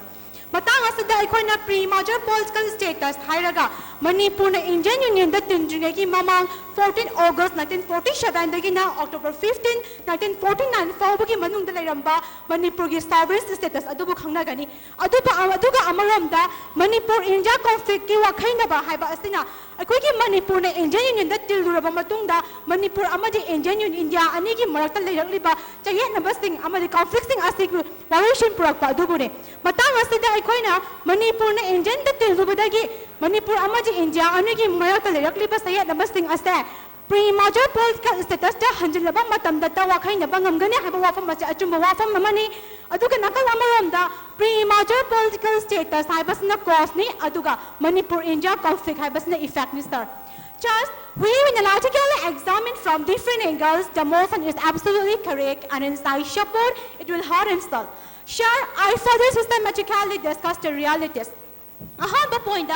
Matang asida na pre-merger political status hairaga Manipur na Indian Union da tinjingi mamang 14 August 1947 dagi na October 15 1949 fawbagi manung dalay ramba Manipur gi sovereign status adubu khangna gani aduga amaramda Manipur India conflict ki Wakheinaba haiba asina akoi gi Manipur na Indian Union da tiluraba matungda Manipur amadi Indian Union India ani gi marakta layrakliba chayet nabasing amadi conflict sing asik variation purakpa adubu ne matang asida na Manipur na Indian da tilurabadagi Manipur amadi India ani gi marakta layrakliba sayet nabasing asa pre-merger political status ta Hanjinba Matamdata Wakheinaba Ngamgani haba wafam macha achumba wafam mamani aduga nakal amaramda pre-merger political status haibasna cause ni aduga Manipur India conflict haibasna effect ni sir. Just we analytically examine from different angles the motion is absolutely correct and in I support it will hurt install. Sure, I further systematically discuss the realities. Ahaba point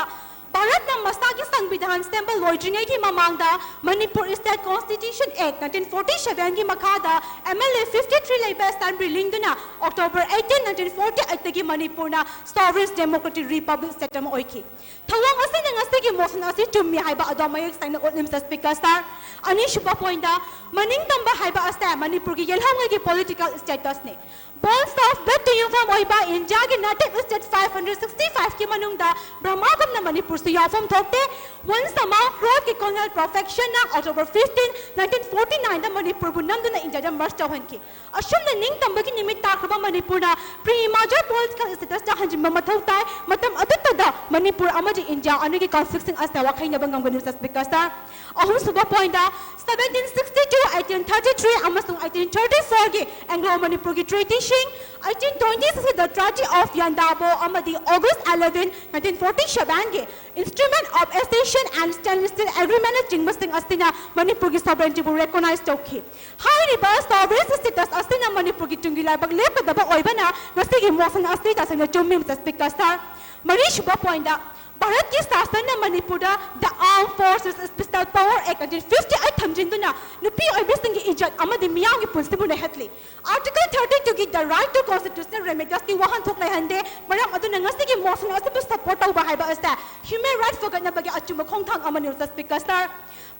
Bharat na masagi sangbidhan stempel loitringay ki mamangda Manipur State Constitution Act 1947 ki makada MLA 53 labor stand brilling na October 18 1948 ki Manipur na sovereign democratic republic state mo oiki thawang asi na ngasi ki motion asi chummi haiba adomay sang na olim sa speaker star ani shuba pointa maning tamba haiba asta Manipur ki yelhang ki political status ni Balls of bet to you from Oiba in Jagi Native State 565 ki manungda Brahmagam na Manipur so yafam thokte once the Mount Road ki colonial perfection na October 15 1949 da Manipur bunam na India da march tawan ki ashum na ning tamba ki nimit takraba Manipur na pre-merger political status da Hanjinba mathautai matam adutta da Manipur amadi India anu ki conflict sing as Wakheinaba Ngamgani sa because ta ahum suba point da 1762 1833 amasung 1834 ki Anglo-Manipur ki treaty 1826 the Treaty of Yandabo amadi August 11 1947 ge instrument of accession and stainless steel agreement jingmasting astina Manipur gi sovereignty bu recognize tokhi high riba sovereign status astina Manipur gi tungila bag lepadaba oibana ngasigi motion astina sa chumim sa speaker star marish ba point da Bharat ki शासन ने Manipur the Armed Forces Special Power Act 1958 थमजिंदुना नुपी ओइबिसिंग की इज्जत अमदि मियां की police बुने हेतली Article 32 की the right to constitutional remedies की वहां थोक ले हंदे मरम अदु नंगसि की मोशन असि support तौ बाहाय बा अस्ता human rights for गना बगे अचुम खोंथांग अमनि speaker star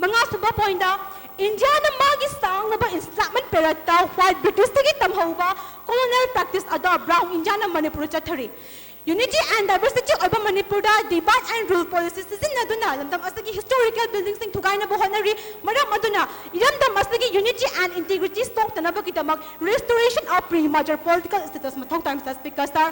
मंगा सुबा point da India na magi sang na ba enslavement perata white British की तमहौबा colonial practice ada brown India na Manipur chathari unity and diversity of Manipur divide and rule policies sizinaduna lamdam asagi historical buildings sing thugai na bohonari maram aduna iramdam asagi unity and integrity stock tanaba kitamak restoration of pre-merger political status mathok times as speaker star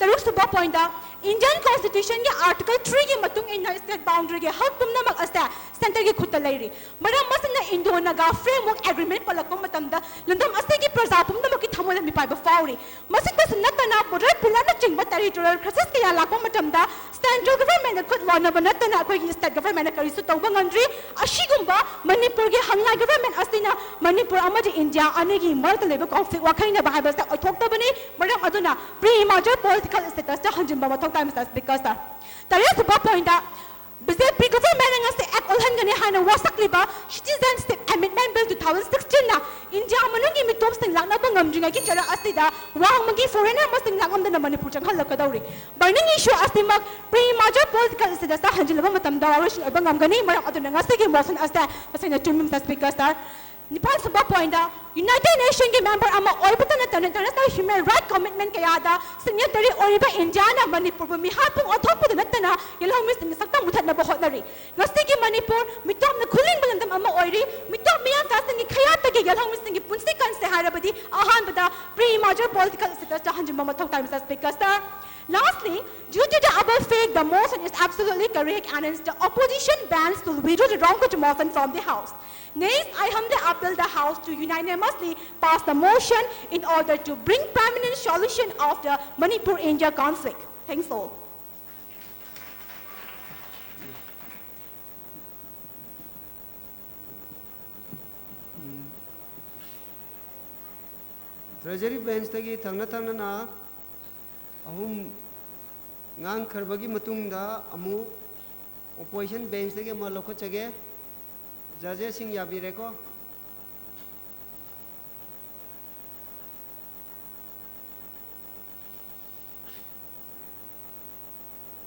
taruk suba point da Indian constitution ge article 3 ge matung in state boundary ge hak tumna mag asta center ge khutta lairi maram masna Indo naga framework agreement palakpa matamda lamdam asagi praja pumna maki thamoda mi paiba fauri masita sunatana border pillar na chingba territorial crisis kaya lakpa matamda central government khut wana banatana koi state government kari su tawba ngandri ashigumba Manipur ge hangla government astina Manipur amadi India anegi marta leba conflict Wakheinaba haiba sta oithokta bani maram aduna pre-merger political status ta Hanjinba mathok time as because ta tare suba point da BJP government ngase act olhangani hana wasakliba citizenship amendment bill 2016 na India manungi mitop sing lakna bangamjinga ki chara asida wangmagi foreigner masing lakamda na Manipur chang halakadauri burning issue asimak pre-merger political status ta Hanjinba matam daration bangamgani maram aduna ngase ki motion asta tasina tumim tas because ta Nepal suba point da United Nations ke member ama oibata na international human right commitment kaya da signatory oiba India na Manipur mi hapung othok pud na tana yelong mis ni sakta muthat na bahot na ri ngasti ki Manipur mitom na khuling balandam ama oiri mitom miya sa singi khaya ta ke yelong mis ni punsi kan se harabadi ahan bada pre-merger political status ta Hanjinba mathok time as speaker star. Lastly, due to the above fact, the motion is absolutely correct and the opposition bans to withdraw the wrong motion from the House. Next, I humbly appeal the House to unanimously pass the motion in order to bring permanent solution of the Manipur-India conflict. Thanks all. Treasury bench tagi thangna na ahum ngang kharbagi matungda amu opposition bench tagi ma lokho chage judges sing yabire ko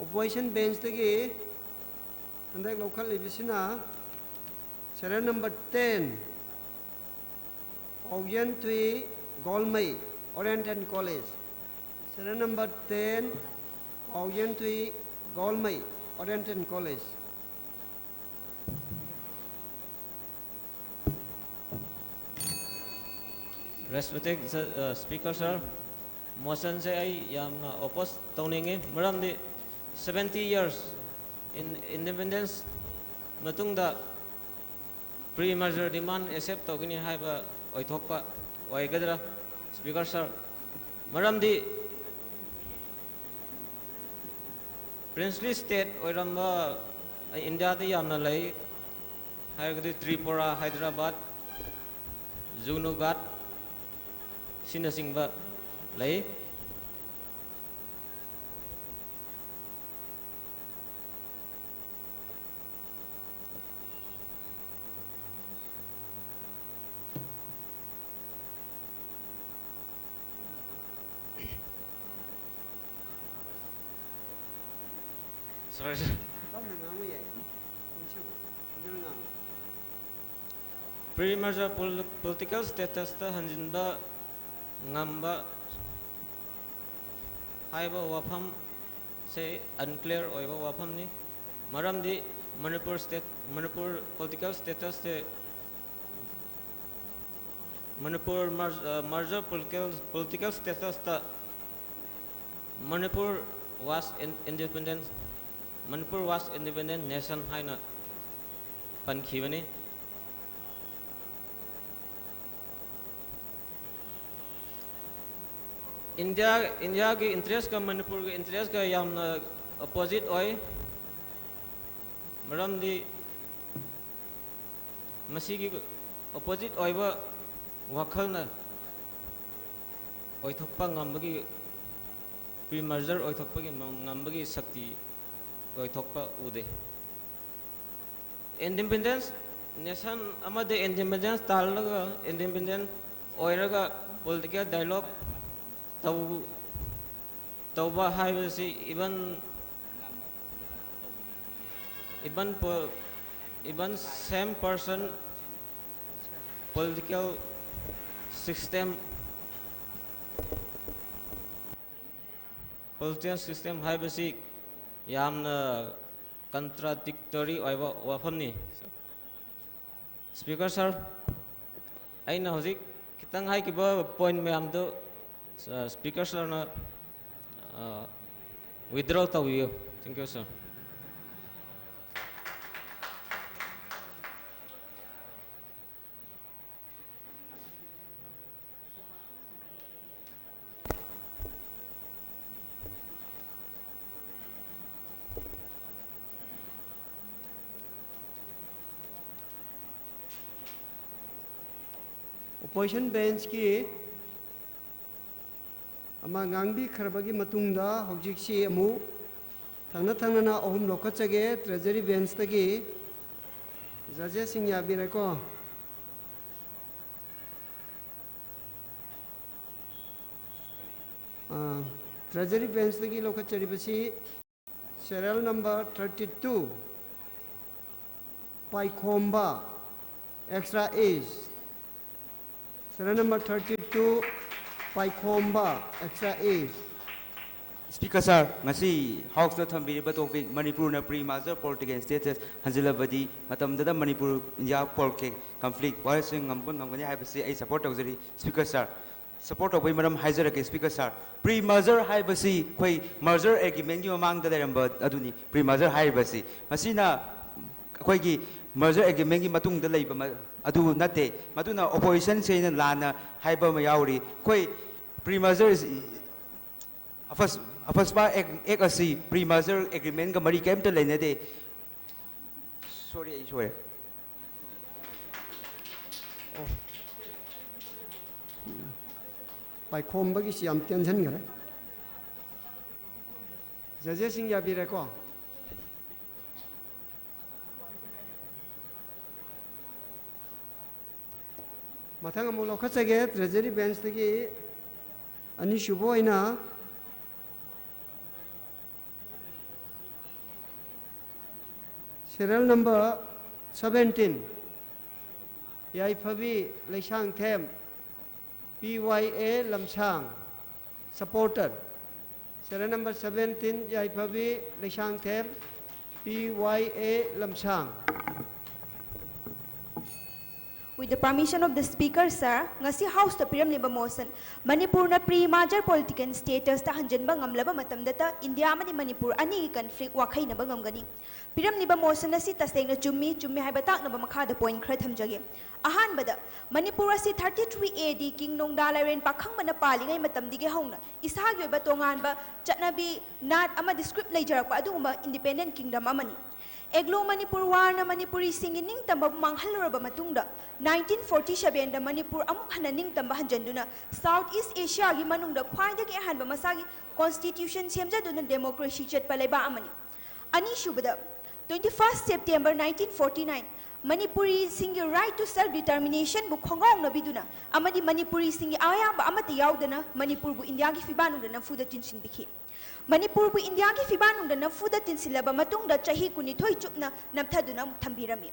opposition bench tagi andak lokhal libisina serial number 10 Augen Tui Golmai Oriental College serial number 10 Augen Tui Golmai Oriental College. Respected Speaker sir, motion se ai yam oppose tawningi maramdi 70 years in independence matungda pre-merger demand accept tawgini haiba oithokpa oigadra Speaker sir maramdi princely state oiramba India the yamna lai haigadi Tripura Hyderabad Junagadh Sinasingba lai sorry pre-merger political status ta Hanjinba ngamba haiba wafam se unclear oiba wafam ni maramdi Manipur political status se Manipur merger political status ta Manipur was independent nation haina pankhibani India के interest का Manipur के interest का यामना opposite ओय मरम दी मसी की opposite ओय बा वखल ना ओय थप्पा ngambagi pre-merger ओय थप्पा की ngambagi शक्ति ओय थप्पा उदे independence nation amade independence तालगा independent ओयरगा political dialogue tauba haibasi even same person political system political system haibasi yamna contradictory oiba wafamni. Speaker sir, aina hozik kitang hai kiba point mayam do Speaker sir na withdraw tawiyo. Thank you sir. Opposition bench ki ama ngangbi kharbagi matungda hojik si amu thangna na ohum lokachage treasury bench tagi judges sing yabire ko treasury bench tagi lokachari basi serial number 32 Paikhomba extra age. Serial number 32, Paikhomba, extra age. Speaker sir, ngasi House na thambiriba topic Manipur na pre-major political status Hanjinba Matamdata Manipur-India political conflict. While saying Ngamgani haibasi ay support tawjari. Speaker sir, support of Madam Haizarake. Speaker sir, pre-major haibasi koi merger agreement yung mamang dalayamba aduni pre-major haibasi. Masina koi ki merger agreement yung matung dalay ba adu nate matuna opposition say na lana haiba mayauri koi pre-merger is first ba ek asi pre-merger agreement ka mari kem ta lena de sorry Paikhomba ki siyam tension gara judges sing yabire ko mathang amu lokachage treasury bench tagi ani shubo ina serial number 17 Yaipavi Leishang Them PYA Lamsang supporter serial number 17 Yaipavi Leishang Them PYA Lamsang. With the permission of the Speaker, sir, ngasi House to piram niba motion, Manipur na pre-major political status ta Hanjinba Ngamlaba Matamdata, India amadi Manipur ani conflict Wakheinaba Ngamgani. Piram niba motion na si taseng na chummi haibatak na ba makada point khra thamjage. Ahan bada, Manipur si 33 AD King Nong Dalaren pakhang ba na pali ngay matamdige hauna, isahagyo ba tongan ba chatnabi nat ama descript layjarak pa aduma independent kingdom amani. Eglo Manipur war na Manipuri singing tamba manghaloraba matungda 1947 da Manipur amuk hananing tamba hanjanduna Southeast Asia gi manungda khwaidagi ahanba masagi constitution semjaduna democracy chat palaiba amani ani shubada 21st September 1949 Manipuri singi right to self determination bu khongong na biduna amadi Manipuri singi ayaba amati yaudana Manipur bu India gi fibanu na fuda tinsin bikhi Manipur bu India ki fibanung da nafuda tinsilaba matung da chahi kunithoi chupna namthaduna thambirami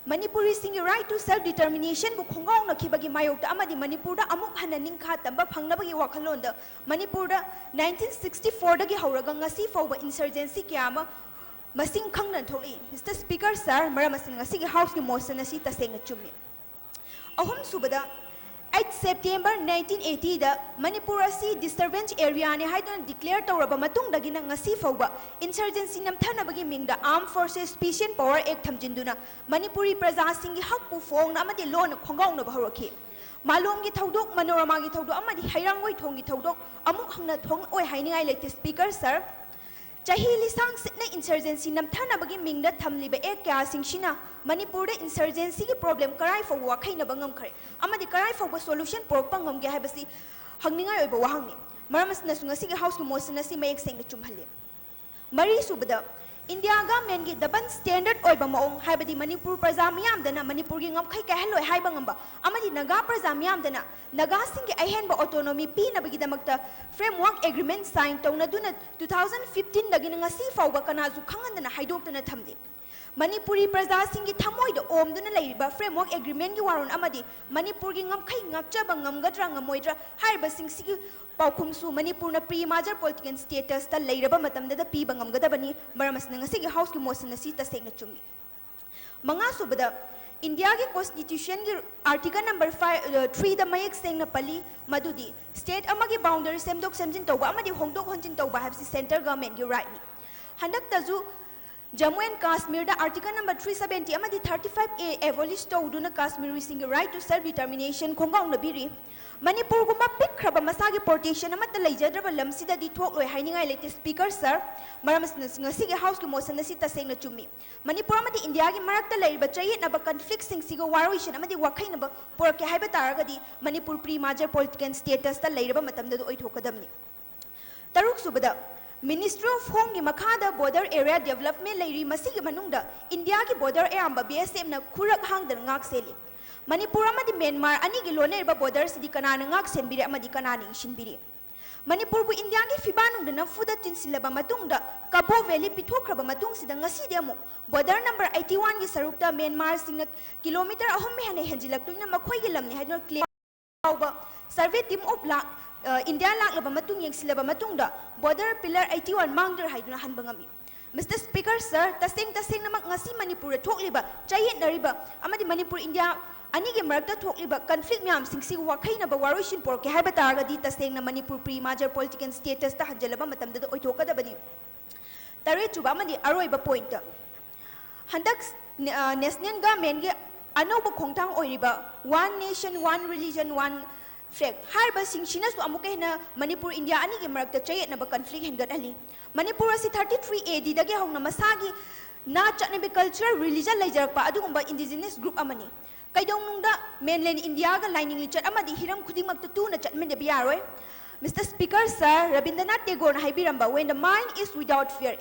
Manipuri singi right to self determination bu khongong na khibagi mayok da amadi Manipur da amuk hananing kha tamba phangnabagi wakhalon da Manipur da 1964 da gi hauraga ngasi fawba insurgency kyama masing khangna tholi Mr Speaker sir maramasin ngasi gi house ki motion asi taseng chummi ahum subada 8 September 1980 da Manipur asi disturbance area ni haidon declare tawraba matung dagi na ngasi fawba insurgency namthanabagi mingda armed forces special power act thamjinduna Manipuri praja singi hakpu fong na amadi lon khonggaung na bahorokhi malom gi thodok manorama gi thodok amadi hairangoi thong gi thodok amuk hangna thong oi hainingai lete Speaker sir chahi lisang sitna insurgency namthanabagi mingda thamliba ek kya singshina Manipur da insurgency ki problem karai fo Wakheinaba ngamkhare amadi karai fo solution pork pangam ge habasi hangningai oiba wahangni maramas na sunga sigi house ki motion na si mayek seng da chumhalle mari subada India government gi daban standard oiba maong haibadi Manipur praja miyam dana Manipur gi ngamkhai ka heloi haiba ngamba amadi naga praja miyam dana naga singi ahenba autonomy pi na bagi damakta framework agreement sign tawna duna 2015 dagi ngasi fawba kana zu khangan dana haidok dana thamde Manipuri Praja Singi Tamoy, the Om Duna framework agreement you are on Amadi, Manipur Ngam Ngapcha, Ngamgadra, Ngamoidra, Harba Sing Sigi, Paukumsu, Manipurna pre-major political status, the Lairaba Matamdata P. Bangamgadabani, Baramas Nangasigi House Kimosana Sita Senachumi. Mangasubada, India Constitution Article number 3 the Mayak Seng Napali, Madudi, State Amagi boundary Semdok Semjin Toba, Amadi Hongdok Honjin Toba have the center government, you right. Handak Tazu Jammu and Kashmir, the article number 370, Amadi 35A, abolish to Uduna Kashmir receiving a right to self-determination, Kongong Nabiri. Manipur Gumba pick Kraba Masagi portation, Amata Lajadraba Lamsida di talk with hiding latest speaker, sir. Maramas Nasiga House Mosan Sita saying to me. Manipur Amadi India Marakta Lay, but Jay Naba conflicting Sigo Warush and Amadi Wakheinaba, Porka Habitaragadi, Manipur pre-major political status, the Lairaba Matamda Oitokadamni. Taruk Subada. Ministry of Home Makada border area development Lairi Masigi Manunda, India border area BSM na Kurak Hang the Ngak Seli. Manipur Amadi Myanmar, Anigi Loneba border Sidi Kanana Ngak Senbiri Amadi Kanani Shinbiri. Manipur India Fibanu the Nafuda Tinsilaba Matunda, Cabo Valley Pitokraba Matung Sidangasi demo, border number 81 is Sarupta Myanmar Singat kilometer Ahome Hanjilakuna Makoilam had no clear survey team of India Lak Labamatung Yang Silabamatunga, border pillar 81 Mangder Haiduna Hanbangami. Mr. Speaker, sir, Tasing Namak Nasi Manipur Tokliba, Chayet Nariba, Amadi Manipur India, Anigi Marta Tokliba, conflict Miam Singsi Wakheinaba Warushin Pork, Habatara di Tasing Manipur pre-major political status Tahanjalaba Matamda Oitoka Dabadi. Tare Chubamadi Aroiba pointer. Handaks Nesnian Gamenge Anoba Kongtang Oiriba, one nation, one religion, one flag. Harba sing Chinas to Amukena, Manipur India Anigi Marakta Chayet Naba conflict and Ali. Manipur asi 33 AD dagi hong namasagi na chanibi culture religion lajarpa adugumba indigenous group amani. Kaidong nungda mainland India ga lining lichat amadi hiram khudimag tutu na chatmen de biaroy. Mr. Speaker, sir, Rabindranath Tagore haibiramba, when the mind is without fear,